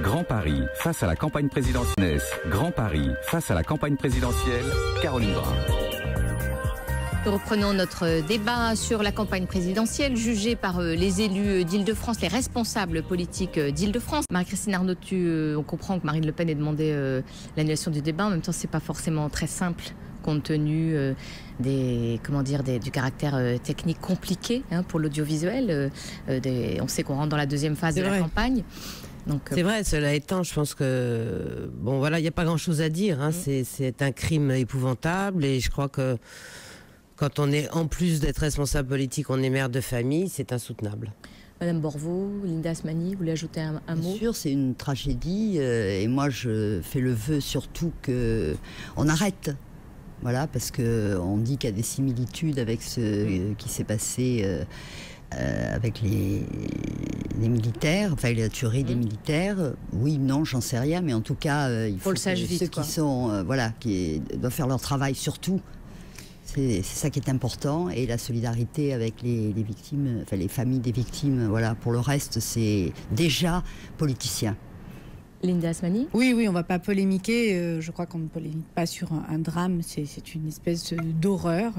Grand Paris face à la campagne présidentielle. Grand Paris face à la campagne présidentielle. Caroline Brun. Nous reprenons notre débat sur la campagne présidentielle jugée par les élus d'Île-de-France, les responsables politiques d'Île-de-France. Marie-Christine Arnautu, on comprend que Marine Le Pen ait demandé l'annulation du débat. En même temps, c'est pas forcément très simple compte tenu du caractère technique compliqué pour l'audiovisuel. On sait qu'on rentre dans la deuxième phase de la campagne. C'est vrai, cela étant, je pense que il n'y a pas grand-chose à dire. C'est un crime épouvantable et je crois que quand on est, en plus d'être responsable politique, on est mère de famille, c'est insoutenable. Madame Borvo, Linda Asmani, vous voulez ajouter un mot ? Bien sûr, c'est une tragédie et moi je fais le vœu surtout qu'on arrête. Voilà, parce qu'on dit qu'il y a des similitudes avec ce qui s'est passé avec les militaires, enfin la tuerie des militaires. Oui, non, j'en sais rien, mais en tout cas, il faut que ceux qui sont, qui doivent faire leur travail surtout. C'est ça qui est important, et la solidarité avec les victimes, enfin les familles des victimes. Voilà, pour le reste, c'est déjà politicien. Linda Asmani ? Oui, on ne va pas polémiquer. Je crois qu'on ne polémique pas sur un drame. C'est une espèce d'horreur.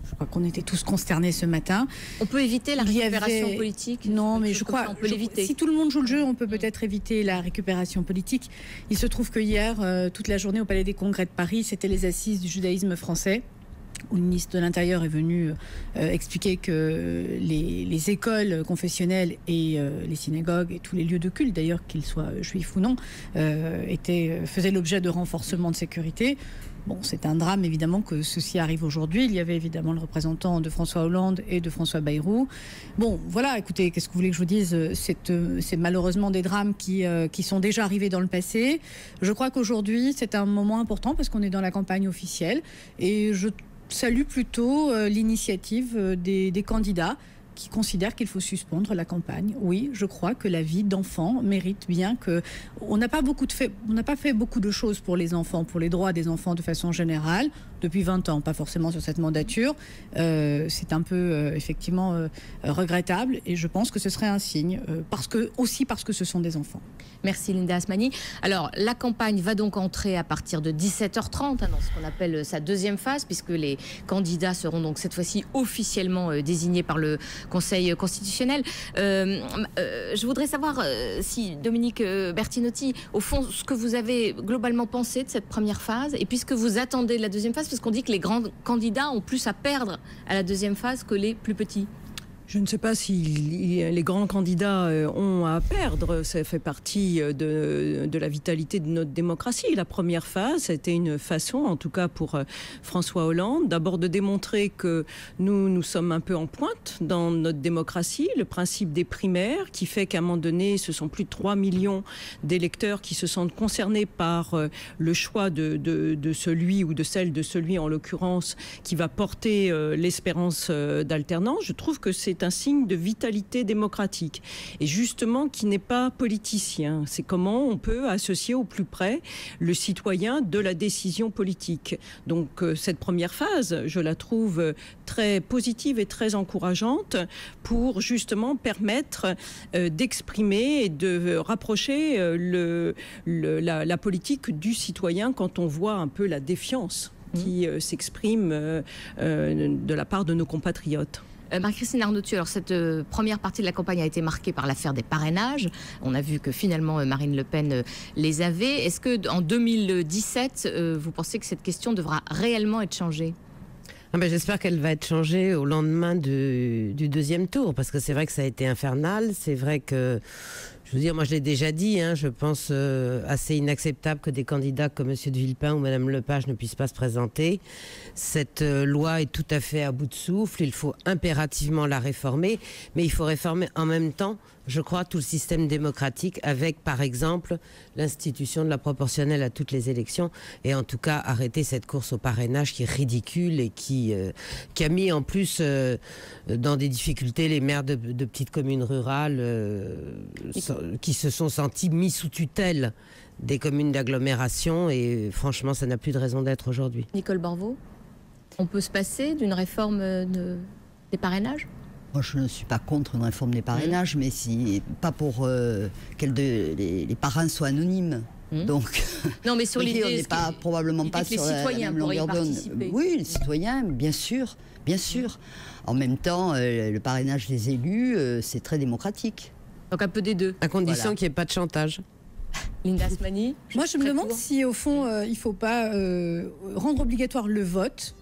Je crois qu'on était tous consternés ce matin. On peut éviter la récupération politique ? Non, mais je crois qu'on peut l'éviter. Si tout le monde joue le jeu, on peut peut-être éviter la récupération politique. Il se trouve que hier, toute la journée au Palais des Congrès de Paris, c'était les assises du judaïsme français, où le ministre de l'Intérieur est venu expliquer que les écoles confessionnelles et les synagogues et tous les lieux de culte, d'ailleurs qu'ils soient juifs ou non, faisaient l'objet de renforcement de sécurité. Bon, c'est un drame évidemment que ceci arrive aujourd'hui. Il y avait évidemment le représentant de François Hollande et de François Bayrou. Bon, voilà, écoutez, qu'est-ce que vous voulez que je vous dise ? C'est malheureusement des drames qui sont déjà arrivés dans le passé. Je crois qu'aujourd'hui, c'est un moment important parce qu'on est dans la campagne officielle. Et je salue plutôt l'initiative des candidats qui considèrent qu'il faut suspendre la campagne. Oui, je crois que la vie d'enfant mérite bien que... On n'a pas fait beaucoup de choses pour les enfants, pour les droits des enfants de façon générale, depuis 20 ans, pas forcément sur cette mandature. C'est un peu, effectivement, regrettable, et je pense que ce serait un signe, parce que ce sont des enfants. Merci Linda Asmani. Alors, la campagne va donc entrer à partir de 17h30 dans ce qu'on appelle sa deuxième phase, puisque les candidats seront donc cette fois-ci officiellement désignés par le Conseil constitutionnel. Je voudrais savoir si, Dominique Bertinotti, au fond, ce que vous avez globalement pensé de cette première phase, et puisque vous attendez la deuxième phase, parce qu'on dit que les grands candidats ont plus à perdre à la deuxième phase que les plus petits. Je ne sais pas si les grands candidats ont à perdre. Ça fait partie de la vitalité de notre démocratie. La première phase, c'était une façon, en tout cas pour François Hollande, d'abord de démontrer que nous sommes un peu en pointe dans notre démocratie. Le principe des primaires, qui fait qu'à un moment donné, ce sont plus de 3 millions d'électeurs qui se sentent concernés par le choix de celui ou de celle de celui, en l'occurrence, qui va porter l'espérance d'alternance. Je trouve que c'est un signe de vitalité démocratique et justement qui n'est pas politicien. C'est comment on peut associer au plus près le citoyen de la décision politique. Donc cette première phase, je la trouve très positive et très encourageante pour justement permettre d'exprimer et de rapprocher la politique du citoyen quand on voit un peu la défiance qui s'exprime de la part de nos compatriotes. Marie-Christine Arnautu, alors cette première partie de la campagne a été marquée par l'affaire des parrainages. On a vu que finalement Marine Le Pen les avait. Est-ce qu'en 2017, vous pensez que cette question devra réellement être changée ? J'espère qu'elle va être changée au lendemain du deuxième tour, parce que c'est vrai que ça a été infernal. C'est vrai que, je veux dire, moi je l'ai déjà dit, je pense assez inacceptable que des candidats comme M. de Villepin ou Mme Lepage ne puissent pas se présenter. Cette loi est tout à fait à bout de souffle, il faut impérativement la réformer, mais il faut réformer en même temps, je crois, tout le système démocratique avec, par exemple, l'institution de la proportionnelle à toutes les élections, et en tout cas arrêter cette course au parrainage qui est ridicule et qui a mis en plus dans des difficultés les maires de petites communes rurales qui se sont sentis mis sous tutelle des communes d'agglomération, et franchement ça n'a plus de raison d'être aujourd'hui. Nicole Borvo, on peut se passer d'une réforme des parrainages ? Moi, je ne suis pas contre une réforme des parrainages, mais pas pour que les parrains soient anonymes. Donc, non, mais sur l'idée, on n'est pas probablement pas sur la même longueur d'onde. Oui, les citoyens, bien sûr, bien sûr. En même temps, le parrainage des élus, c'est très démocratique. Donc un peu des deux. À condition qu'il n'y ait pas de chantage. Linda Asmani. Moi, je me demande si, au fond, il ne faut pas rendre obligatoire le vote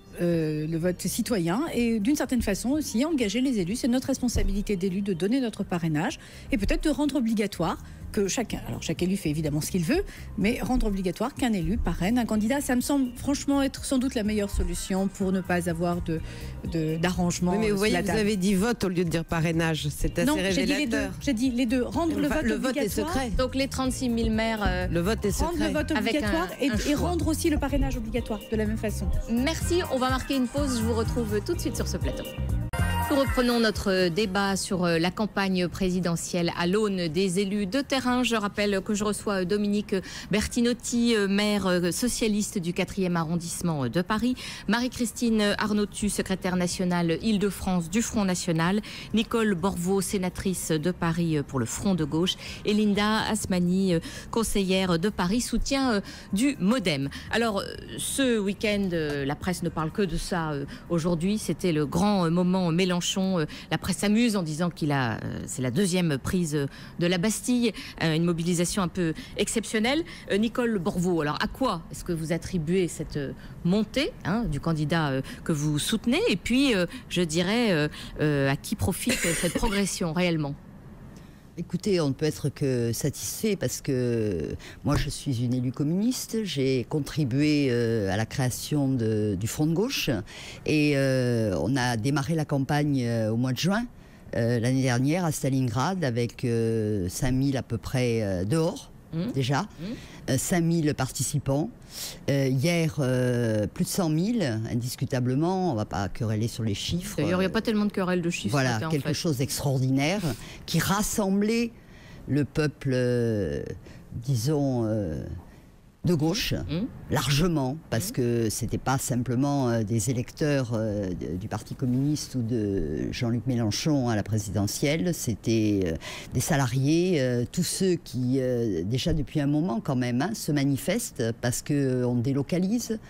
citoyen, et d'une certaine façon aussi engager les élus. C'est notre responsabilité d'élus de donner notre parrainage, et peut-être de rendre obligatoire que chaque élu fait évidemment ce qu'il veut, mais rendre obligatoire qu'un élu parraine un candidat. Ça me semble franchement être sans doute la meilleure solution pour ne pas avoir d'arrangement. Oui, mais vous voyez, vous avez dit vote au lieu de dire parrainage. C'est assez révélateur. J'ai dit les deux. Rendre le vote obligatoire. Vote est secret. Donc les 36 000 maires... le vote est secret. Rendre le vote obligatoire et rendre aussi le parrainage obligatoire de la même façon. Merci, on va marquer une pause. Je vous retrouve tout de suite sur ce plateau. Nous reprenons notre débat sur la campagne présidentielle à l'aune des élus de terrain. Je rappelle que je reçois Dominique Bertinotti, maire socialiste du 4e arrondissement de Paris, Marie-Christine Arnautu, secrétaire nationale Île-de-France du Front National, Nicole Borvo, sénatrice de Paris pour le Front de Gauche, et Linda Asmani, conseillère de Paris, soutien du MoDem. Alors, ce week-end, la presse ne parle que de ça aujourd'hui. C'était le grand moment Mélenchon. La presse s'amuse en disant c'est la deuxième prise de la Bastille, une mobilisation un peu exceptionnelle. Nicole Borvo, alors à quoi est-ce que vous attribuez cette montée du candidat que vous soutenez? Et puis, je dirais, à qui profite cette progression réellement? Écoutez, on ne peut être que satisfait parce que moi je suis une élue communiste, j'ai contribué à la création du Front de Gauche et on a démarré la campagne au mois de juin l'année dernière à Stalingrad avec 5000 à peu près dehors déjà, 5000 participants. Hier, plus de 100 000, indiscutablement, on ne va pas quereller sur les chiffres. D'ailleurs, il n'y a pas tellement de querelles de chiffres. Voilà, quelque chose d'extraordinaire qui rassemblait le peuple, disons, de gauche, largement, parce que ce n'était pas simplement des électeurs du Parti communiste ou de Jean-Luc Mélenchon à la présidentielle, c'était des salariés, tous ceux qui, déjà depuis un moment quand même, se manifestent parce qu'on délocalise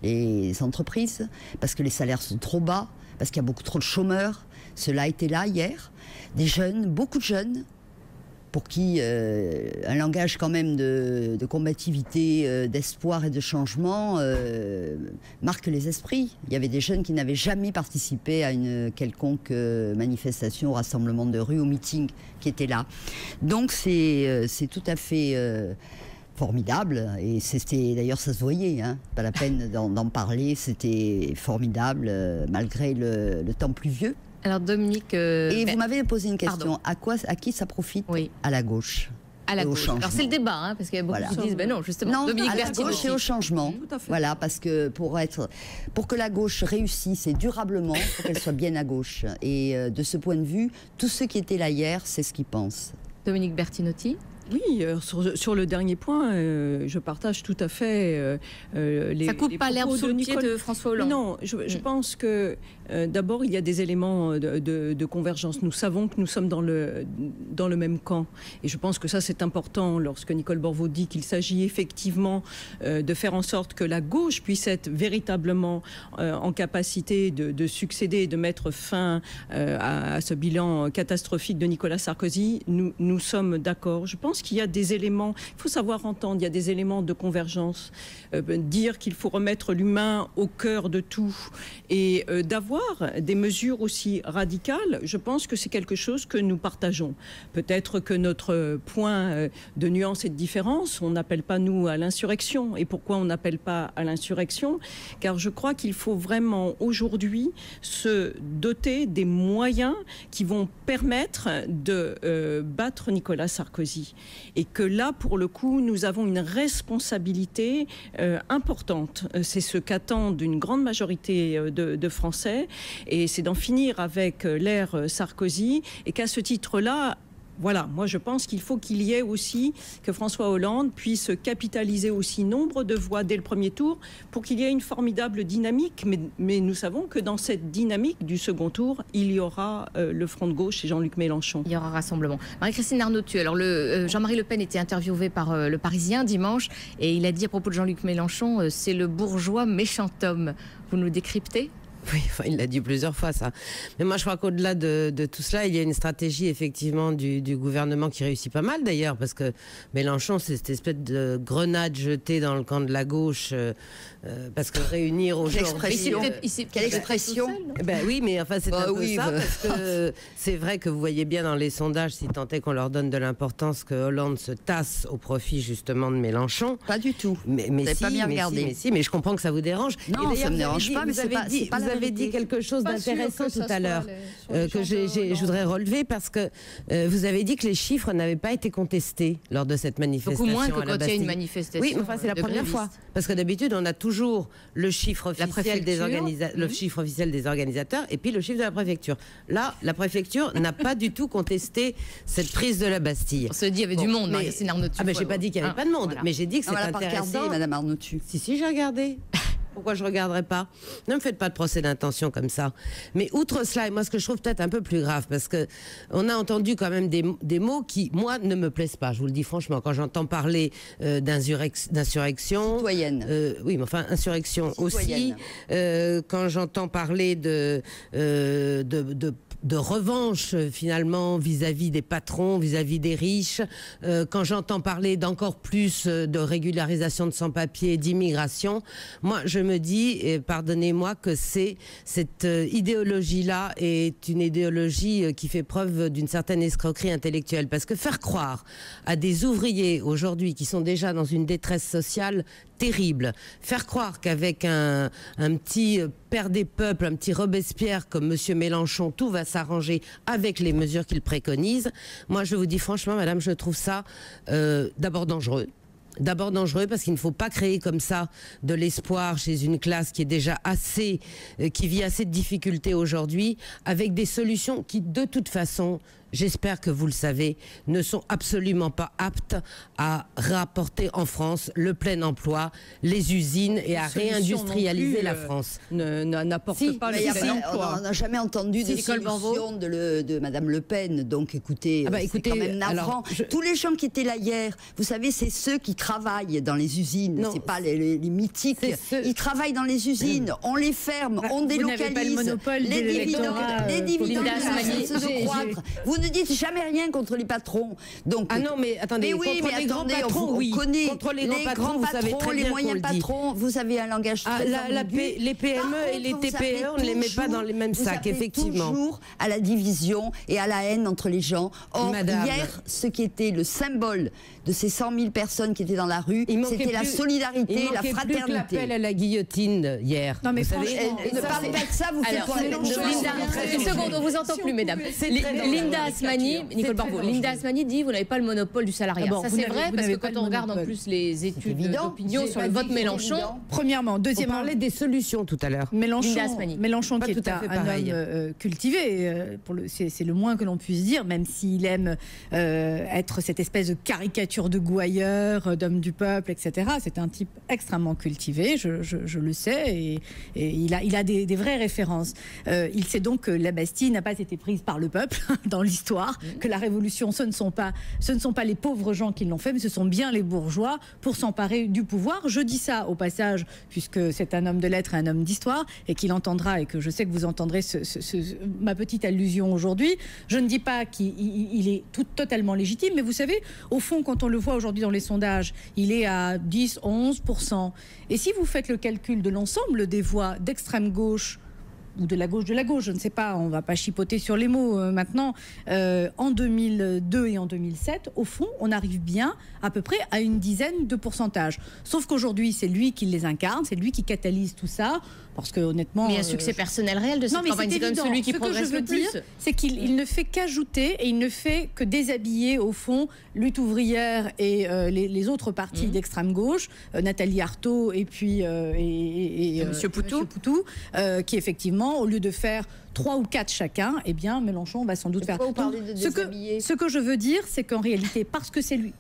les entreprises, parce que les salaires sont trop bas, parce qu'il y a beaucoup trop de chômeurs. Cela était là hier. Des jeunes, beaucoup de jeunes, pour qui un langage quand même de combativité, d'espoir et de changement marque les esprits. Il y avait des jeunes qui n'avaient jamais participé à une quelconque manifestation, au rassemblement de rue, au meeting qui était là. Donc c'est tout à fait formidable, et c'était d'ailleurs, ça se voyait, pas la peine d'en parler, c'était formidable malgré le temps pluvieux. Alors Dominique... Et vous m'avez posé une question, à qui ça profite? À la gauche. À la gauche. Alors c'est le débat, parce qu'il y a beaucoup qui disent, non, justement, non, Dominique à la gauche et au changement. Voilà, parce que pour que la gauche réussisse et durablement, il faut qu'elle soit bien à gauche. Et de ce point de vue, tous ceux qui étaient là hier, c'est ce qu'ils pensent. Dominique Bertinotti? Oui, sur le dernier point, je partage tout à fait ça coupe pas l'herbe sous le pied de François Hollande. Non, je pense que d'abord, il y a des éléments de convergence. Nous savons que nous sommes dans le même camp. Et je pense que ça, c'est important lorsque Nicole Borvo dit qu'il s'agit effectivement de faire en sorte que la gauche puisse être véritablement en capacité de succéder et de mettre fin à ce bilan catastrophique de Nicolas Sarkozy. Nous sommes d'accord. Je pense qu'il y a des éléments, il faut savoir entendre, il y a des éléments de convergence. Dire qu'il faut remettre l'humain au cœur de tout et d'avoir des mesures aussi radicales, je pense que c'est quelque chose que nous partageons. Peut-être que notre point de nuance et de différence, on n'appelle pas nous à l'insurrection. Et pourquoi on n'appelle pas à l'insurrection? Car je crois qu'il faut vraiment aujourd'hui se doter des moyens qui vont permettre de battre Nicolas Sarkozy. Et que là, pour le coup, nous avons une responsabilité importante. C'est ce qu'attendent une grande majorité de Français, et c'est d'en finir avec l'ère Sarkozy, et qu'à ce titre-là, voilà, moi je pense qu'il faut qu'il y ait aussi, que François Hollande puisse capitaliser aussi nombre de voix dès le premier tour pour qu'il y ait une formidable dynamique. Mais nous savons que dans cette dynamique du second tour, il y aura le Front de gauche et Jean-Luc Mélenchon. Il y aura rassemblement. Marie-Christine Arnautu, alors Jean-Marie Le Pen était interviewé par Le Parisien dimanche et il a dit à propos de Jean-Luc Mélenchon, c'est le bourgeois méchant homme. Vous nous décryptez ? Oui, enfin, il l'a dit plusieurs fois, ça. Mais moi, je crois qu'au-delà de tout cela, il y a une stratégie, effectivement, du gouvernement qui réussit pas mal, d'ailleurs, parce que Mélenchon, c'est cette espèce de grenade jetée dans le camp de la gauche, parce que réunir aujourd'hui... Quelle expression Ben oui, mais enfin, c'est un peu ça, parce que c'est vrai que vous voyez bien dans les sondages, si tant est qu'on leur donne de l'importance, que Hollande se tasse au profit, justement, de Mélenchon. Pas du tout. Mais si, pas bien regardé. Mais je comprends que ça vous dérange. Non, ça me dérange pas, mais c'est pas vous avez dit quelque chose d'intéressant tout à l'heure que je voudrais relever parce que vous avez dit que les chiffres n'avaient pas été contestés lors de cette manifestation. Beaucoup moins que quand il y a une manifestation. Oui, mais enfin c'est la première fois parce que d'habitude on a toujours le chiffre officiel des organisateurs et puis le chiffre de la préfecture. Là, la préfecture n'a pas du tout contesté cette prise de la Bastille. On se dit il y avait du monde, Marie-Christine Arnautu. Ah ben j'ai pas dit qu'il n'y avait pas de monde, mais j'ai dit que c'est intéressant. On va pas regarder, Madame Arnautu. Si, j'ai regardé. Pourquoi je ne regarderais pas? Ne me faites pas de procès d'intention comme ça. Mais outre cela, et moi ce que je trouve peut-être un peu plus grave, parce qu'on a entendu quand même des mots qui, moi, ne me plaisent pas. Je vous le dis franchement, quand j'entends parler d'insurrection... Citoyenne. Oui, mais enfin, insurrection citoyenne. Aussi. Quand j'entends parler de revanche finalement vis-à-vis des patrons, vis-à-vis des riches, quand j'entends parler d'encore plus de régularisation de sans-papiers, d'immigration, moi je me dis, et pardonnez-moi, que cette idéologie-là est une idéologie qui fait preuve d'une certaine escroquerie intellectuelle, parce que faire croire à des ouvriers aujourd'hui qui sont déjà dans une détresse sociale terrible, faire croire qu'avec un petit père des peuples, un petit Robespierre comme Monsieur Mélenchon, tout va s'arranger avec les mesures qu'il préconise, moi je vous dis franchement, madame, je trouve ça d'abord dangereux. D'abord dangereux parce qu'il ne faut pas créer comme ça de l'espoir chez une classe qui est déjà qui vit assez de difficultés aujourd'hui, avec des solutions qui de toute façon, j'espère que vous le savez, ne sont absolument pas aptes à rapporter en France le plein emploi, les usines et à réindustrialiser la France. N'apporte pas le plein emploi. On n'a jamais entendu de solution de Madame Le Pen. Donc écoutez, c'est quand même navrant. Tous les gens qui étaient là hier, vous savez, c'est ceux qui travaillent dans les usines. C'est pas les mythiques. Ils travaillent dans les usines. On les ferme, on délocalise. Pas le monopole les dividendes se croître. Vous ne dites jamais rien contre les patrons. Donc, ah non, mais attendez, contre les grands patrons, on connaît contre les grands patrons, les moyens patrons, vous avez un langage très ambigu. Les PME et les TPE, on ne les met pas dans les mêmes sacs, effectivement. Toujours à la division et à la haine entre les gens. Or, hier, ce qui était le symbole de ces 100 000 personnes qui étaient dans la rue, c'était la solidarité, la fraternité. Plus l'appel à la guillottine hier. Non mais ne parlez pas de ça, vous faites quoi? Une seconde, on vous entend plus, mesdames. Linda Asmani, Nicole Barbeau, Linda Asmani dit vous n'avez pas le monopole du salariat. Ça c'est vrai parce que quand on regarde en plus les études d'opinion sur le vote Mélenchon, premièrement, deuxièmement, on parlait des solutions tout à l'heure. Mélenchon qui est un homme cultivé, c'est le moins que l'on puisse dire, même s'il aime être cette espèce de caricature de gouailleur, d'homme du peuple, etc. C'est un type extrêmement cultivé, je le sais, et il a des vraies références. Il sait donc que la Bastille n'a pas été prise par le peuple dans l'histoire, que la révolution, ce ne sont pas les pauvres gens qui l'ont fait, mais ce sont bien les bourgeois pour s'emparer du pouvoir. Je dis ça au passage, puisque c'est un homme de lettres et un homme d'histoire, et qu'il entendra, et que je sais que vous entendrez ma petite allusion aujourd'hui. Je ne dis pas qu'il est totalement légitime, mais vous savez, au fond, quand on le voit aujourd'hui dans les sondages, il est à 10-11%. Et si vous faites le calcul de l'ensemble des voix d'extrême gauche, ou de la gauche, je ne sais pas, on ne va pas chipoter sur les mots maintenant, en 2002 et en 2007, au fond, on arrive bien à peu près à une dizaine de pourcentages. Sauf qu'aujourd'hui, c'est lui qui les incarne, c'est lui qui catalyse tout ça. Parce que honnêtement... Mais il y a un succès personnel réel de cette campagne. C'est comme celui qui progresse le plus. Ce que je veux dire, c'est qu'il ne fait qu'ajouter et il ne fait que déshabiller, au fond, Lutte ouvrière et les autres partis d'extrême gauche, Nathalie Arthaud et puis Monsieur Poutou, qui effectivement, au lieu de faire 3 ou 4 chacun, eh bien Mélenchon va sans doute faire... Ce que je veux dire, c'est qu'en réalité, parce que c'est lui...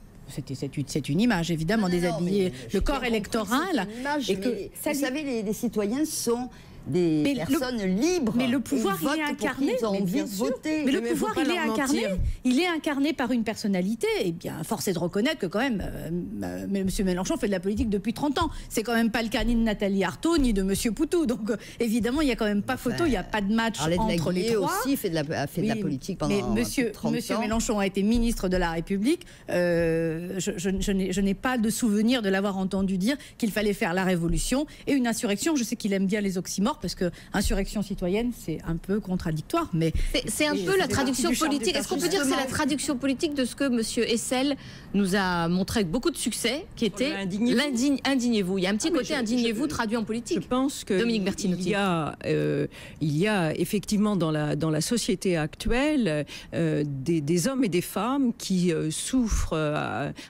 C'est une image, évidemment, déshabiller le corps électoral. Image, et que, vous savez, les citoyens sont des personnes libres. Mais le pouvoir, il est incarné. Mais le pouvoir, il est incarné par une personnalité. Et bien, force est de reconnaître que quand même, M. Mélenchon fait de la politique depuis 30 ans. C'est quand même pas le cas ni de Nathalie Arthaud, ni de M. Poutou. Donc, évidemment, il n'y a quand même pas photo, il n'y a pas de match entre les trois. Aussi a fait de la politique pendant 30 ans. M. Mélenchon a été ministre de la République. Je n'ai pas de souvenir de l'avoir entendu dire qu'il fallait faire la révolution et une insurrection. Je sais qu'il aime bien les oxymores, parce que insurrection citoyenne, c'est un peu contradictoire, mais c'est un peu la traduction politique. Est-ce qu'on peut dire que c'est la traduction politique de ce que M. Essel nous a montré avec beaucoup de succès, qui était indignez-vous. Il y a un petit côté indignez-vous traduit en politique. Je pense que Dominique Bertinotti. Il y a effectivement dans la société actuelle des hommes et des femmes qui souffrent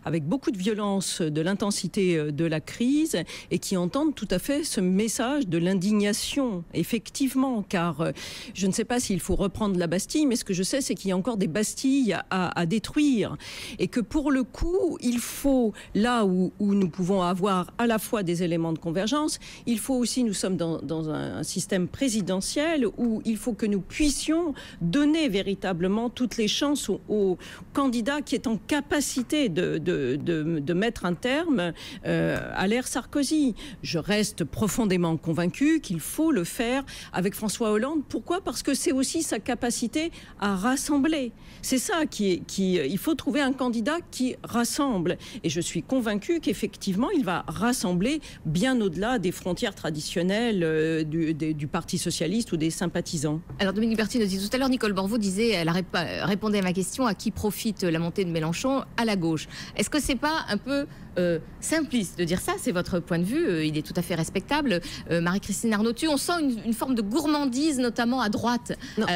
avec beaucoup de violence de l'intensité de la crise et qui entendent tout à fait ce message de l'indignation, effectivement, car je ne sais pas s'il faut reprendre la Bastille, mais ce que je sais, c'est qu'il y a encore des Bastilles à détruire et que pour le coup, il faut, là où nous pouvons avoir à la fois des éléments de convergence, il faut aussi, nous sommes dans un système présidentiel où il faut que nous puissions donner véritablement toutes les chances aux candidats qui est en capacité de mettre un terme à l'ère Sarkozy. Je reste profondément convaincue qu'il faut le faire avec François Hollande. Pourquoi ? Parce que c'est aussi sa capacité à rassembler. C'est ça il faut trouver un candidat qui rassemble. Et je suis convaincue qu'effectivement, il va rassembler bien au-delà des frontières traditionnelles du Parti socialiste ou des sympathisants. Alors Dominique Bertinotti, tout à l'heure, Nicole Borvo disait, elle répondait à ma question, à qui profite la montée de Mélenchon ? À la gauche. Est-ce que c'est pas un peu simpliste de dire ça? C'est votre point de vue, il est tout à fait respectable. Marie-Christine Arnautu, on sent une forme de gourmandise, notamment à droite,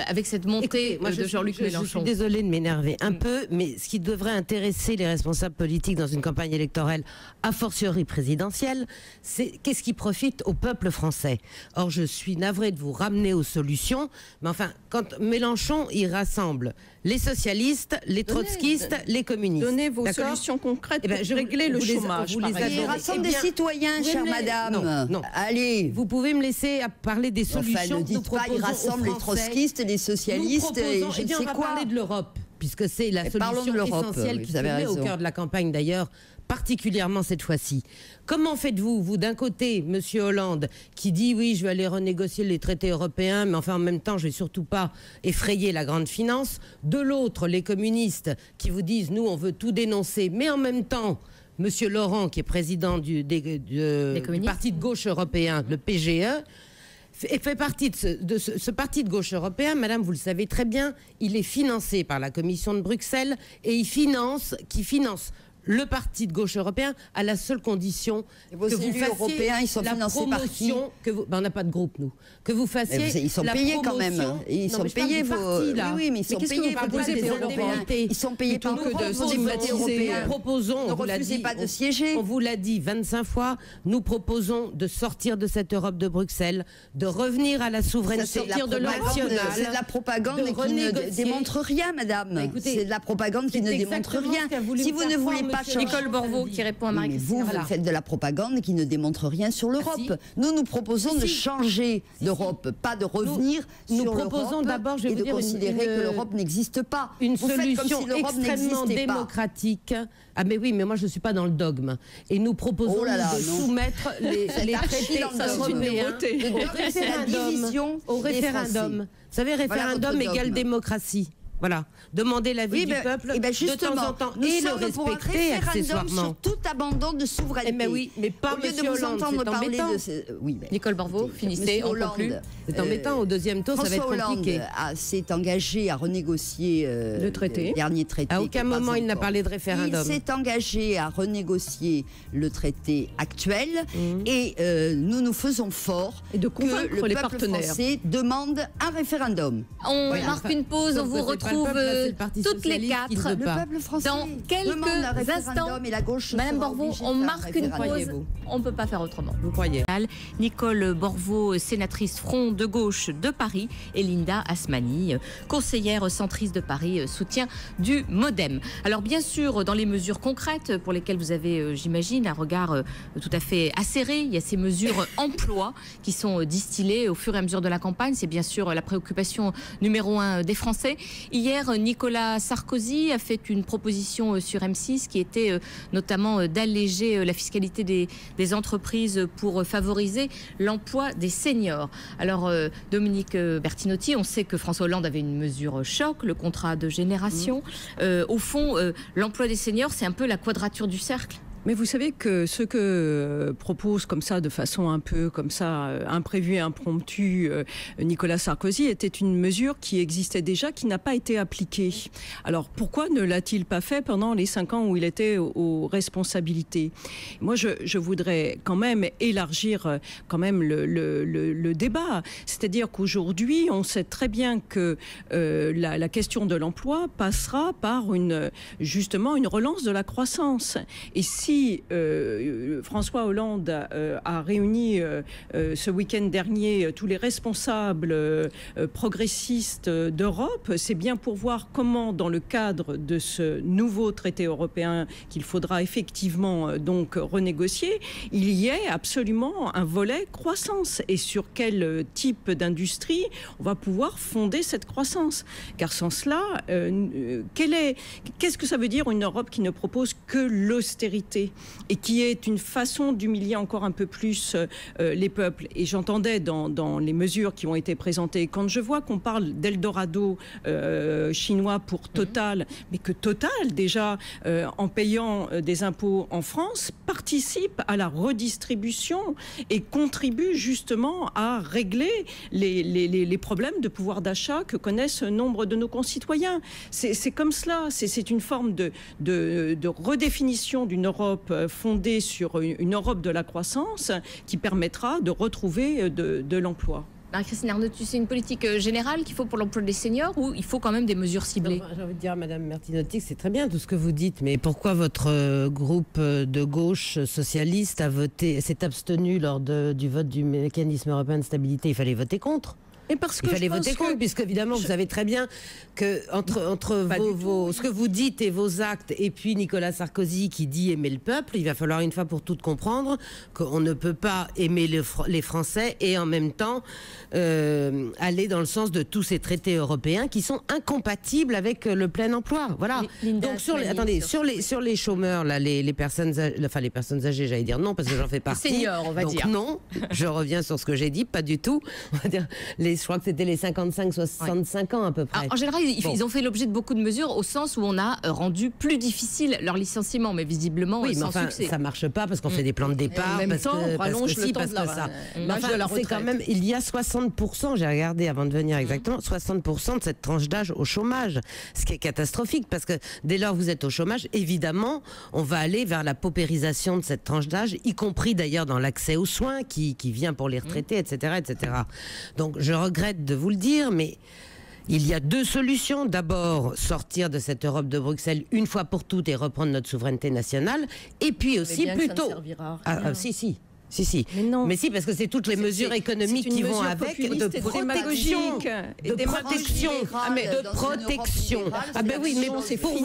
avec cette montée de Jean-Luc Mélenchon. Je suis désolée de m'énerver un peu, mais ce qui devrait intéresser les responsables politiques dans une campagne électorale, a fortiori présidentielle, c'est qu'est-ce qui profite au peuple français. Or, je suis navrée de vous ramener aux solutions, mais enfin, quand Mélenchon, il rassemble les socialistes, les trotskistes, les communistes. Donnez vos solutions concrètes pour régler le chômage. Il rassemble des citoyens, chère madame. Non. Allez. Vous pouvez me laisser parler des solutions. Enfin, ne dites pas, il rassemble les trotskistes, les socialistes, et je ne sais quoi. On va parler de l'Europe, puisque c'est la solution essentielle qui se met au cœur de la campagne d'ailleurs, particulièrement cette fois-ci. Comment faites-vous, vous, d'un côté, Monsieur Hollande, qui dit oui, je vais aller renégocier les traités européens, mais enfin en même temps, je vais surtout pas effrayer la grande finance. De l'autre, les communistes qui vous disent nous, on veut tout dénoncer, mais en même temps, Monsieur Laurent, qui est président du parti de gauche européen, le PGE, fait partie de ce parti de gauche européen. Madame, vous le savez très bien, il est financé par la Commission de Bruxelles et qui finance le parti de gauche européen à la seule condition que vous fassiez européens, ils sont financés par qui ? On n'a pas de groupe, nous. Que vous fassiez ils sont payés quand même. Ils sont payés Oui, mais ils sont payés par des Européens. Ils sont payés par l'Europe. Nous proposons, ne refusez pas de siéger. On vous l'a dit 25 fois, nous proposons de sortir de cette Europe de Bruxelles, de revenir à la souveraineté nationale. C'est de la propagande qui ne démontre rien, madame. C'est de la propagande qui ne démontre rien. Si vous ne voulez pas Nicole Borvo qui répond à Marie-Christine. Vous faites de la propagande qui ne démontre rien sur l'Europe. Nous proposons de changer d'Europe, pas de revenir sur l'Europe. Nous proposons d'abord, je vais vous dire, considérer que l'Europe n'existe pas. Une solution extrêmement démocratique. Ah mais oui, mais moi je ne suis pas dans le dogme. Et nous proposons de soumettre les traités européens au référendum. Vous savez, référendum égale démocratie. Voilà. Demander l'avis du peuple de temps en temps et le respecter accessoirement. Sur tout abandon de souveraineté. Mais pas au lieu Monsieur de vous Hollande, entendre c'est parler embêtant. Nicole Borvo, finissez, on conclut. C'est embêtant, au deuxième tour, ça va être compliqué. François Hollande s'est engagé à renégocier le traité. Le dernier traité. À aucun moment il n'a parlé de référendum. Il s'est engagé à renégocier le traité actuel et nous faisons fort et de convaincre que le les peuple partenaires. Français demande un référendum. On marque une pause, on vous retrouve toutes les quatre le peuple français dans quelques instants. Et la gauche Madame Borvo, on marque une pause, on ne peut pas faire autrement. Vous croyez? Nicole Borvo, sénatrice Front de gauche de Paris, et Linda Asmani, conseillère centriste de Paris, soutien du MoDem. Alors bien sûr, dans les mesures concrètes pour lesquelles vous avez, j'imagine, un regard tout à fait acéré, il y a ces mesures emploi qui sont distillées au fur et à mesure de la campagne. C'est bien sûr la préoccupation numéro 1 des Français. Hier, Nicolas Sarkozy a fait une proposition sur M6 qui était notamment d'alléger la fiscalité des entreprises pour favoriser l'emploi des seniors. Alors, Dominique Bertinotti, on sait que François Hollande avait une mesure choc, le contrat de génération. Au fond, l'emploi des seniors, c'est un peu la quadrature du cercle. Mais vous savez que ce que propose comme ça, de façon un peu comme ça, imprévue et impromptue, Nicolas Sarkozy, était une mesure qui existait déjà, qui n'a pas été appliquée. Alors pourquoi ne l'a-t-il pas fait pendant les 5 ans où il était aux responsabilités? Moi, je voudrais quand même élargir quand même le débat. C'est-à-dire qu'aujourd'hui, on sait très bien que la question de l'emploi passera par justement une relance de la croissance. Et si François Hollande a réuni ce week-end dernier tous les responsables progressistes d'Europe, c'est bien pour voir comment, dans le cadre de ce nouveau traité européen qu'il faudra effectivement donc renégocier, il y ait absolument un volet croissance et sur quel type d'industrie on va pouvoir fonder cette croissance. Car sans cela, qu'est-ce que ça veut dire une Europe qui ne propose que l'austérité et qui est une façon d'humilier encore un peu plus les peuples? Et j'entendais dans les mesures qui ont été présentées, quand je vois qu'on parle d'Eldorado chinois pour Total, mais que Total, déjà, en payant des impôts en France, participe à la redistribution et contribue justement à régler les problèmes de pouvoir d'achat que connaissent nombre de nos concitoyens. C'est comme cela, c'est une forme de redéfinition d'une Europe fondée sur une Europe de la croissance qui permettra de retrouver de l'emploi. Marie-Christine Arnautu, c'est une politique générale qu'il faut pour l'emploi des seniors ou il faut quand même des mesures ciblées? J'ai envie de dire à Madame Bertinotti que c'est très bien tout ce que vous dites, mais pourquoi votre groupe de gauche socialiste s'est abstenu lors du vote du mécanisme européen de stabilité? Il fallait voter contre. Et parce que il fallait voter contre, puisque évidemment vous savez très bien que entre ce que vous dites et vos actes, et puis Nicolas Sarkozy qui dit aimer le peuple, il va falloir une fois pour toutes comprendre qu'on ne peut pas aimer les Français et en même temps aller dans le sens de tous ces traités européens qui sont incompatibles avec le plein emploi. Voilà. Donc sur les chômeurs là, les personnes âgées, j'allais dire non parce que j'en fais partie. Les seniors, on va dire. Non, je reviens sur ce que j'ai dit, pas du tout. On va dire je crois que c'était les 55-65 ans à peu près. Alors, en général, ils ont fait l'objet de beaucoup de mesures au sens où on a rendu plus difficile leur licenciement, mais visiblement sans succès. Ça marche pas parce qu'on fait des plans de départ, c'est quand même, il y a 60%, j'ai regardé avant de venir exactement, 60% de cette tranche d'âge au chômage, ce qui est catastrophique parce que dès lors que vous êtes au chômage, évidemment, on va aller vers la paupérisation de cette tranche d'âge, y compris d'ailleurs dans l'accès aux soins qui vient pour les retraités, etc., etc. Donc je regrette de vous le dire, mais il y a 2 solutions. D'abord, sortir de cette Europe de Bruxelles une fois pour toutes et reprendre notre souveraineté nationale. Et puis aussi plutôt... Si. Mais non. Mais si, parce que c'est toutes les mesures économiques qui vont avec de protection. De protection. Ah ben oui, mais pour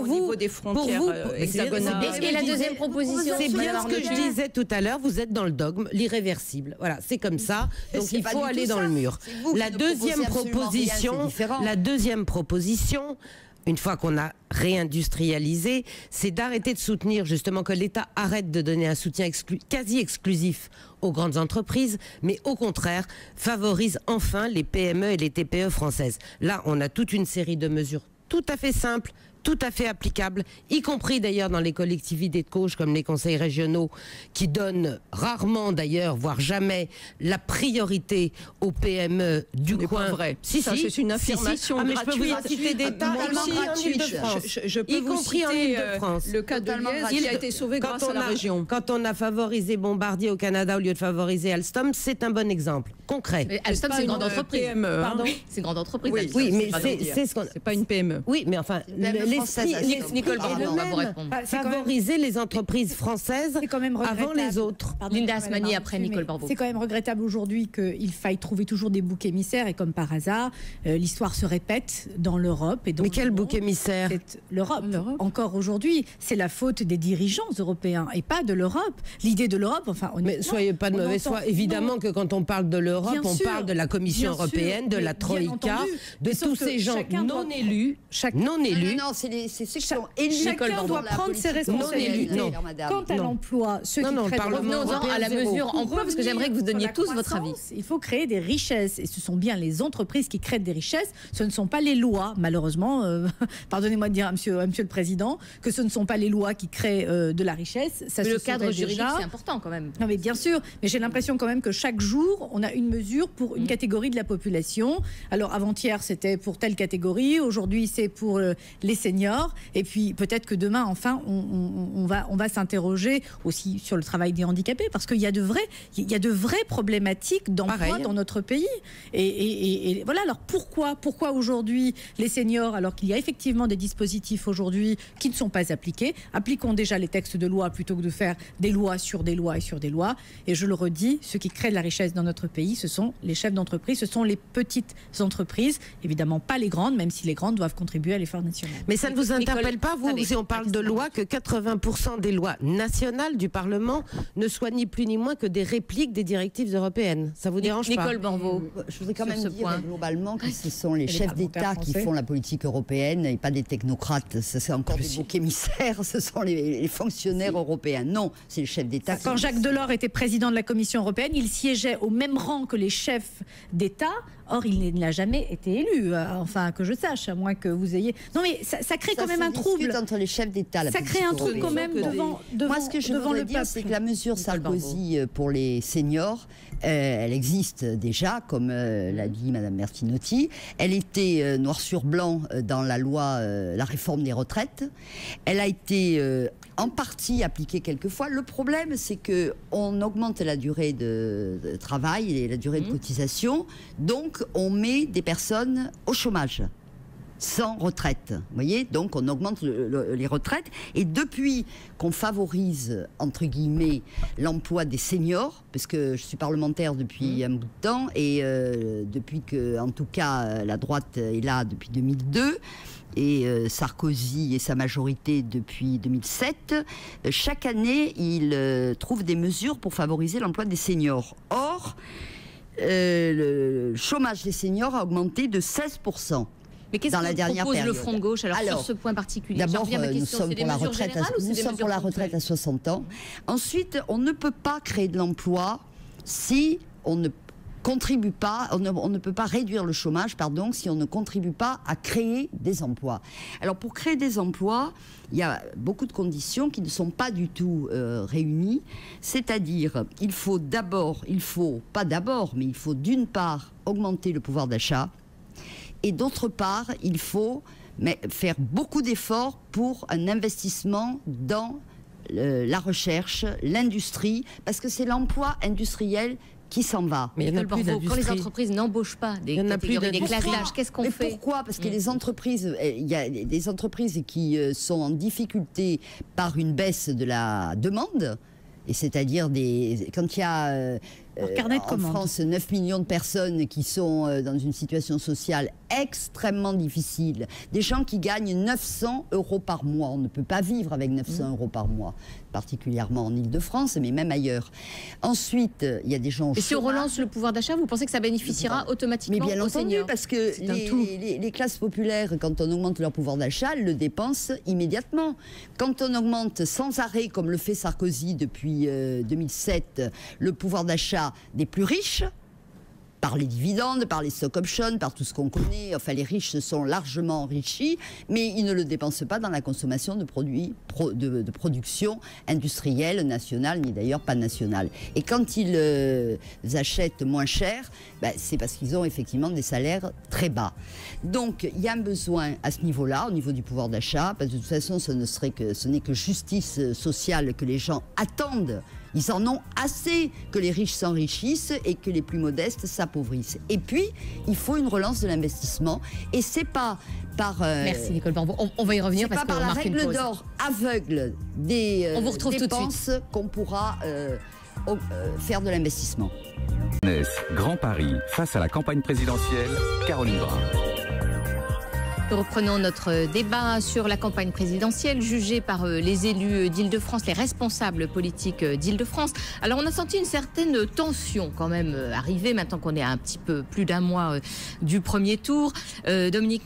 vous, des frontières hexagonales. Et la deuxième proposition, c'est bien ce que je disais tout à l'heure, vous êtes dans le dogme, l'irréversible. Voilà, c'est comme ça. Donc il faut aller dans le mur. La deuxième proposition, une fois qu'on a réindustrialisé, c'est d'arrêter de soutenir justement que l'État arrête de donner un soutien quasi exclusif aux grandes entreprises, mais au contraire favorise enfin les PME et les TPE françaises. Là, on a toute une série de mesures tout à fait simples, tout à fait applicable, y compris d'ailleurs dans les collectivités de cause comme les conseils régionaux, qui donnent rarement d'ailleurs, voire jamais, la priorité aux PME du coin. Pas vrai. Si, ça, c'est une affirmation mais je peux vous citer des tas, je peux y compris en Île-de-France. Le cas de Liège, il a été sauvé grâce à la région. Quand on a favorisé Bombardier au Canada au lieu de favoriser Alstom, c'est un bon exemple concret. Mais Alstom, c'est une grande entreprise. PME, Pardon, c'est une grande entreprise. Oui, mais c'est ce qu'on. C'est pas une PME. Oui, mais enfin, Nicole Barbeau va vous répondre. Favoriser les entreprises françaises avant les autres. Linda Asmani après Nicole Barbeau. C'est quand même regrettable aujourd'hui qu'il faille trouver toujours des boucs émissaires et comme par hasard, l'histoire se répète dans l'Europe. Mais quel bouc émissaire? L'Europe. Encore aujourd'hui, c'est la faute des dirigeants européens et pas de l'Europe. L'idée de l'Europe, enfin, mais soyez pas de mauvaise foi. Évidemment que quand on parle de l'Europe, on parle de la Commission européenne, de la Troïka, de tous ces gens non élus. Non, c'est ceux qui sont élus. Chacun doit prendre ses responsabilités. Quant à l'emploi, ceux qui créent revenons-en à la mesure emploi, parce que j'aimerais que vous donniez tous votre avis. Il faut créer des richesses, et ce sont bien les entreprises qui créent des richesses, ce ne sont pas les lois, malheureusement, pardonnez-moi de dire à monsieur le Président, que ce ne sont pas les lois qui créent de la richesse. Ça, mais le cadre juridique, c'est important quand même. Non mais bien sûr, mais j'ai l'impression quand même que chaque jour, on a une mesure pour une catégorie de la population. Alors avant-hier, c'était pour telle catégorie, aujourd'hui, c'est pour les seniors, et puis peut-être que demain, enfin, on va s'interroger aussi sur le travail des handicapés, parce qu'il y a de vraies problématiques d'emploi dans notre pays. Et voilà, alors pourquoi aujourd'hui les seniors, alors qu'il y a effectivement des dispositifs aujourd'hui qui ne sont pas appliqués? Appliquons déjà les textes de loi plutôt que de faire des lois sur des lois et sur des lois. Et je le redis, ceux qui créent de la richesse dans notre pays, ce sont les chefs d'entreprise, ce sont les petites entreprises, évidemment pas les grandes, même si les grandes doivent contribuer à l'effort national. Mais ça ne vous interpelle pas, vous, si on parle de loi, que 80% des lois nationales du Parlement ne soient ni plus ni moins que des répliques des directives européennes? Ça vous dérange pas? Nicole Barbeau. Je voudrais quand même dire globalement que ce sont les chefs d'État qui font la politique européenne et pas des technocrates. C'est encore des boucs émissaires, ce sont les fonctionnaires européens. Non, c'est les chefs d'État. Quand Jacques Delors était président de la Commission européenne, il siégeait au même rang que les chefs d'État. Or, il n'a jamais été élu, enfin que je sache, à moins que vous ayez... Non mais ça crée quand même un trouble. Entre les chefs d'État, ça crée un trouble quand même devant Moi, ce que je voudrais dire, c'est que la mesure Sarkozy pour les seniors, elle existe déjà, comme l'a dit Madame Bertinotti. Elle était noir sur blanc dans la loi, la réforme des retraites. Elle a été en partie appliquée quelquefois. Le problème, c'est que on augmente la durée de travail et la durée de cotisation, donc on met des personnes au chômage, sans retraite. Vous voyez, donc on augmente les retraites. Et depuis qu'on favorise, entre guillemets, l'emploi des seniors, parce que je suis parlementaire depuis un bout de temps, et depuis que, en tout cas, la droite est là depuis 2002, et Sarkozy et sa majorité depuis 2007, chaque année, il trouve des mesures pour favoriser l'emploi des seniors. Or, le chômage des seniors a augmenté de 16%. Mais qu'est-ce que propose le Front de gauche alors sur ce point particulier? D'abord, nous sommes pour la retraite à 60 ans. Ensuite, on ne peut pas créer de l'emploi si on ne contribue pas, on ne peut pas réduire le chômage, pardon, si on ne contribue pas à créer des emplois. Alors pour créer des emplois, il y a beaucoup de conditions qui ne sont pas du tout réunies. C'est-à-dire, il faut d'une part augmenter le pouvoir d'achat, et d'autre part, il faut faire beaucoup d'efforts pour un investissement dans la recherche, l'industrie, parce que c'est l'emploi industriel qui s'en va. Mais quand les entreprises n'embauchent pas des catégories, des classes d'âge, qu'est-ce qu'on fait? Pourquoi? Parce que les entreprises, il y a des entreprises qui sont en difficulté par une baisse de la demande. Et c'est-à-dire quand il y a en France 9 millions de personnes qui sont dans une situation sociale extrêmement difficile. Des gens qui gagnent 900 € par mois. On ne peut pas vivre avec 900 € par mois, particulièrement en Ile-de-France, mais même ailleurs. Ensuite, il y a des gens... Et si on relance le pouvoir d'achat, vous pensez que ça bénéficiera automatiquement aux seniors ? Mais bien entendu, parce que les classes populaires, quand on augmente leur pouvoir d'achat, elles le dépensent immédiatement. Quand on augmente sans arrêt, comme le fait Sarkozy depuis 2007, le pouvoir d'achat des plus riches, par les dividendes, par les stock options, par tout ce qu'on connaît. Enfin, les riches se sont largement enrichis, mais ils ne le dépensent pas dans la consommation de produits de production industrielle, nationale, ni d'ailleurs pas nationale. Et quand ils achètent moins cher, c'est parce qu'ils ont effectivement des salaires très bas. Donc, il y a un besoin à ce niveau-là, au niveau du pouvoir d'achat, parce que de toute façon, ce n'est que justice sociale que les gens attendent. Ils en ont assez que les riches s'enrichissent et que les plus modestes s'appauvrissent. Et puis, il faut une relance de l'investissement. Et c'est pas par... Merci Nicole Borvo. On va y revenir parce qu'on marque une pause. C'est pas par la règle d'or aveugle des dépenses qu'on pourra faire de l'investissement. Grand Paris, face à la campagne présidentielle, Caroline Brun. Nous reprenons notre débat sur la campagne présidentielle jugée par les élus d'Île-de-France, les responsables politiques d'Île-de-France. Alors on a senti une certaine tension quand même arriver maintenant qu'on est à un petit peu plus d'un mois du premier tour. Dominique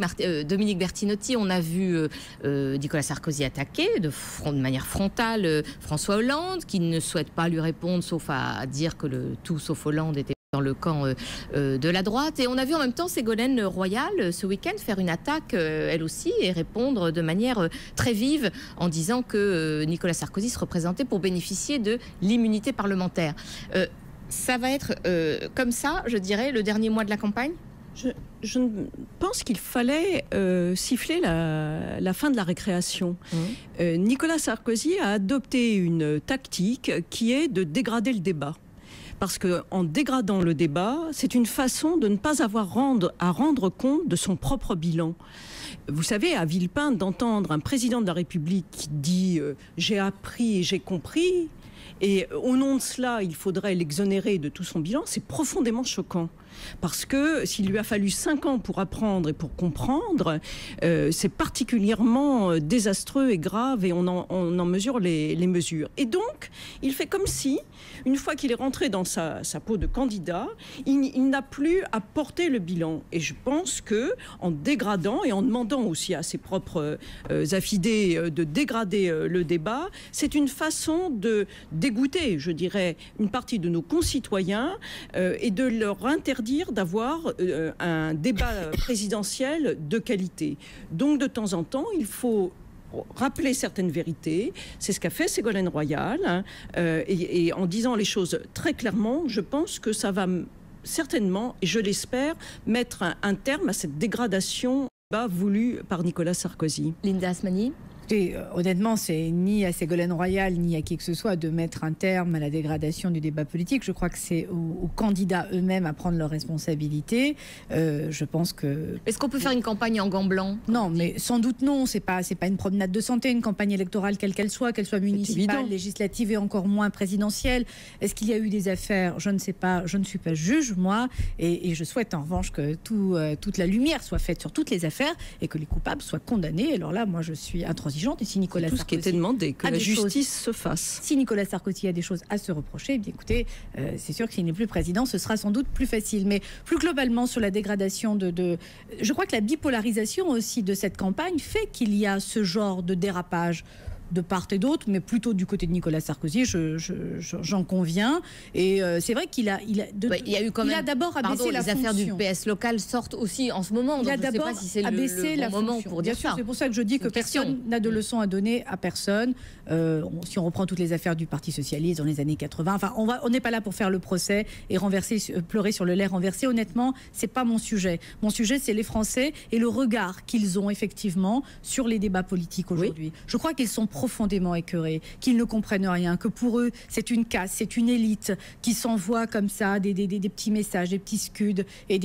Bertinotti, on a vu Nicolas Sarkozy attaquer de manière frontale François Hollande, qui ne souhaite pas lui répondre sauf à dire que le tout sauf Hollande était dans le camp de la droite. Et on a vu en même temps Ségolène Royal ce week-end faire une attaque elle aussi et répondre de manière très vive en disant que Nicolas Sarkozy se représentait pour bénéficier de l'immunité parlementaire. Ça va être comme ça, je dirais, le dernier mois de la campagne ? Je pense qu'il fallait siffler la fin de la récréation. Nicolas Sarkozy a adopté une tactique qui est de dégrader le débat. Parce qu'en dégradant le débat, c'est une façon de ne pas avoir à rendre compte de son propre bilan. Vous savez, à Villepinte, d'entendre un président de la République qui dit « j'ai appris et j'ai compris », et au nom de cela, il faudrait l'exonérer de tout son bilan, c'est profondément choquant. Parce que s'il lui a fallu 5 ans pour apprendre et pour comprendre, c'est particulièrement désastreux et grave et on en mesure les mesures. Et donc, il fait comme si, une fois qu'il est rentré dans sa peau de candidat, il n'a plus à porter le bilan. Et je pense que en dégradant et en demandant aussi à ses propres affidés de dégrader le débat, c'est une façon de dégoûter, je dirais, une partie de nos concitoyens et de leur interdire d'avoir un débat présidentiel de qualité. Donc, de temps en temps, il faut rappeler certaines vérités. C'est ce qu'a fait Ségolène Royal. Et en disant les choses très clairement, je pense que ça va certainement, et je l'espère, mettre un terme à cette dégradation voulue par Nicolas Sarkozy. Linda Asmani. Et, honnêtement, c'est ni à Ségolène Royal ni à qui que ce soit de mettre un terme à la dégradation du débat politique. Je crois que c'est aux candidats eux-mêmes à prendre leurs responsabilités. Je pense que... Est-ce qu'on peut faire une campagne en gants blancs ? Non, mais sans doute non. C'est pas une promenade de santé, une campagne électorale quelle qu'elle soit municipale, législative et encore moins présidentielle. Est-ce qu'il y a eu des affaires ? Je ne sais pas. Je ne suis pas juge, moi. Et je souhaite en revanche que toute la lumière soit faite sur toutes les affaires et que les coupables soient condamnés. Alors là, moi, je suis intransigeante. Et si Nicolas Sarkozy, tout ce qui était demandé, que la justice se fasse. Si Nicolas Sarkozy a des choses à se reprocher, eh bien écoutez, c'est sûr que s'il n'est plus président, ce sera sans doute plus facile. Mais plus globalement sur la dégradation je crois que la bipolarisation aussi de cette campagne fait qu'il y a ce genre de dérapage de part et d'autre, mais plutôt du côté de Nicolas Sarkozy, j'en conviens. Et c'est vrai qu'il a eu quand même, d'abord abaissé la fonction. Les affaires du PS local sortent aussi en ce moment. Il a d'abord abaissé la moment pour dire ça. C'est pour ça que je dis que personne n'a de leçons à donner à personne. Si on reprend toutes les affaires du Parti socialiste dans les années 80, enfin, on n'est pas là pour faire le procès et pleurer sur le lait renversé. Honnêtement, c'est pas mon sujet. Mon sujet, c'est les Français et le regard qu'ils ont effectivement sur les débats politiques aujourd'hui. Oui. Je crois qu'ils sont profondément écœurés, qu'ils ne comprennent rien, que pour eux, c'est une caste, c'est une élite qui s'envoie comme ça des petits messages, des petits scuds et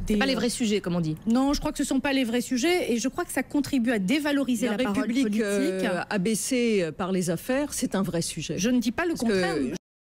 c'est pas les vrais sujets, comme on dit. Non, je crois que ce sont pas les vrais sujets et je crois que ça contribue à dévaloriser la parole politique. Abaissée par les affaires, c'est un vrai sujet. Je ne dis pas le contraire.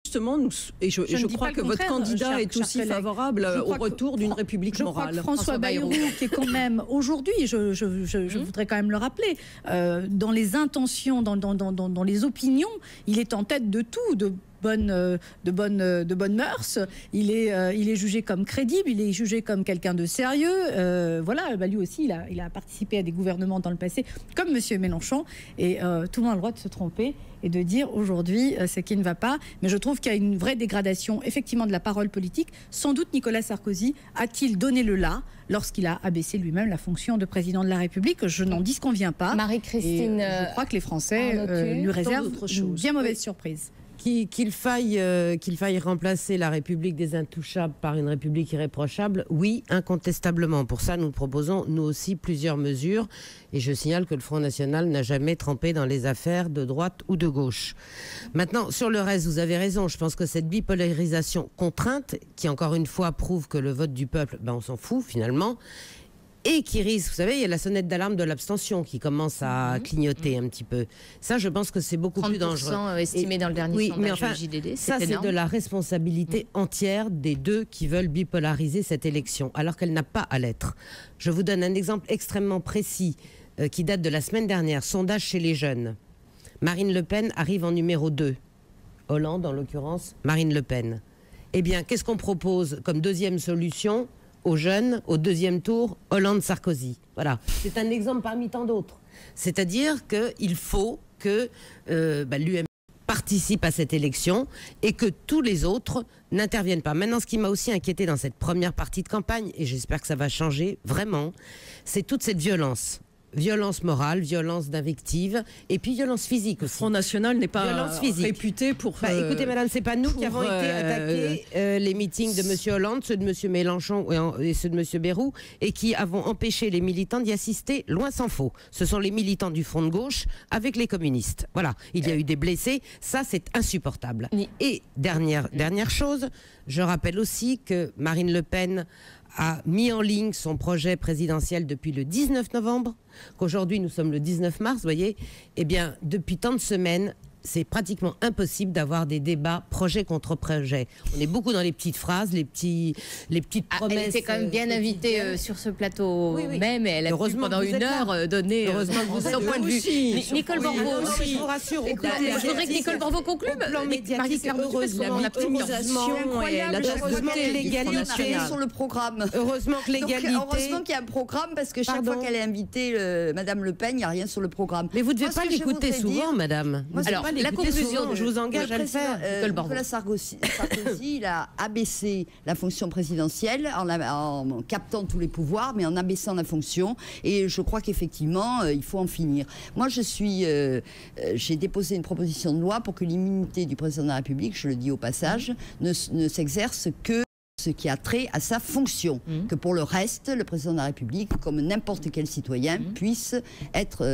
Justement, je crois que votre candidat est aussi favorable au retour d'une république morale. Je crois que François Bayrou, qui est quand même aujourd'hui, je voudrais quand même le rappeler, dans les intentions, dans les opinions, il est en tête de tout, de bonnes mœurs. Il est jugé comme crédible, il est jugé comme quelqu'un de sérieux. Voilà, lui aussi, il a participé à des gouvernements dans le passé, comme M. Mélenchon. Et tout le monde a le droit de se tromper et de dire aujourd'hui ce qui ne va pas. Mais je trouve qu'il y a une vraie dégradation, effectivement, de la parole politique. Sans doute Nicolas Sarkozy a-t-il donné le là lorsqu'il a abaissé lui-même la fonction de président de la République. Je n'en disconviens pas. Marie-Christine, je crois que les Français lui réservent une bien mauvaise surprise. Qu'il faille remplacer la République des Intouchables par une République irréprochable, oui, incontestablement. Pour ça, nous proposons, nous aussi, plusieurs mesures. Et je signale que le Front National n'a jamais trempé dans les affaires de droite ou de gauche. Maintenant, sur le reste, vous avez raison. Je pense que cette bipolarisation contrainte, qui encore une fois prouve que le vote du peuple, on s'en fout finalement, et qui risque, vous savez, il y a la sonnette d'alarme de l'abstention qui commence à clignoter un petit peu. Ça, je pense que c'est beaucoup plus dangereux. 30% estimé dans le dernier sondage mais enfin, JDD, ça, c'est de la responsabilité entière des deux qui veulent bipolariser cette élection, alors qu'elle n'a pas à l'être. Je vous donne un exemple extrêmement précis qui date de la semaine dernière. Sondage chez les jeunes. Marine Le Pen arrive en numéro 2. Hollande, en l'occurrence, Marine Le Pen. Eh bien, qu'est-ce qu'on propose comme deuxième solution aux jeunes, au deuxième tour, Hollande-Sarkozy. Voilà, c'est un exemple parmi tant d'autres. C'est-à-dire qu'il faut que l'UMP participe à cette élection et que tous les autres n'interviennent pas. Maintenant, ce qui m'a aussi inquiété dans cette première partie de campagne, et j'espère que ça va changer vraiment, c'est toute cette violence. Violence morale, violence d'invective, et puis violence physique aussi. Le Front National n'est pas réputé pour... écoutez, madame, c'est pas nous qui avons été attaqués les meetings de M. Hollande, ceux de M. Mélenchon et ceux de M. Bayrou, et qui avons empêché les militants d'y assister, loin s'en faut. Ce sont les militants du Front de gauche avec les communistes. Voilà, il y a eu des blessés, ça c'est insupportable. Et dernière chose, je rappelle aussi que Marine Le Pen a mis en ligne son projet présidentiel depuis le 19 novembre, qu'aujourd'hui nous sommes le 19 mars, vous voyez, eh bien depuis tant de semaines, c'est pratiquement impossible d'avoir des débats projet contre projet. On est beaucoup dans les petites phrases, les petites promesses. Elle était quand même bien invitée sur ce plateau même, et elle a pu pendant une heure donner son point de vue. Nicole Borvo aussi. Je vous rassure. Je voudrais que Nicole Borvo conclue. L'optimisation et la l'égalité sur le programme. Heureusement que l'égalité. Heureusement qu'il y a un programme, parce que chaque fois qu'elle est invitée, Madame Le Pen, il n'y a rien sur le programme. Mais vous ne devez pas l'écouter souvent, madame. Alors, la conclusion, je vous engage à le faire. Nicolas Sarkozy, il a abaissé la fonction présidentielle en captant tous les pouvoirs, mais en abaissant la fonction. Et je crois qu'effectivement, il faut en finir. Moi, j'ai déposé une proposition de loi pour que l'immunité du président de la République, je le dis au passage, ne s'exerce que ce qui a trait à sa fonction, que pour le reste, le président de la République, comme n'importe quel citoyen, puisse être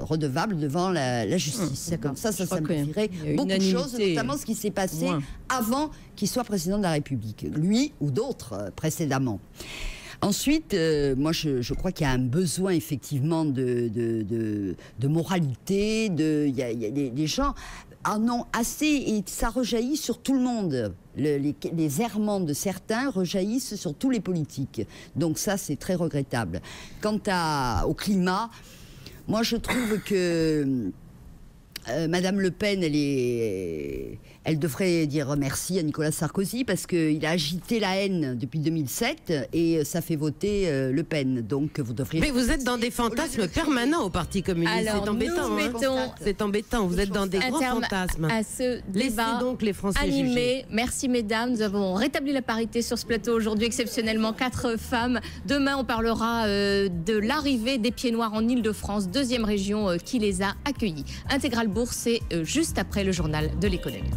redevable devant la justice. Comme ça simplifierait beaucoup de choses, notamment ce qui s'est passé avant qu'il soit président de la République, lui ou d'autres précédemment. Ensuite, moi je crois qu'il y a un besoin effectivement de moralité, il y a des gens en ont assez, et ça rejaillit sur tout le monde. Les errements de certains rejaillissent sur tous les politiques. Donc ça, c'est très regrettable. Quant au climat, moi je trouve que Madame Le Pen, elle devrait dire merci à Nicolas Sarkozy, parce qu'il a agité la haine depuis 2007 et ça fait voter Le Pen. Donc vous devriez... Mais vous êtes dans des fantasmes permanents au Parti communiste. C'est embêtant. C'est embêtant. Vous êtes dans des grands fantasmes. À ce débat donc les Français animé. juger. Merci mesdames. Nous avons rétabli la parité sur ce plateau aujourd'hui, exceptionnellement 4 femmes. Demain, on parlera de l'arrivée des Pieds Noirs en Île-de-France, deuxième région qui les a accueillis. Intégral Bourse, c'est juste après le journal de l'économie.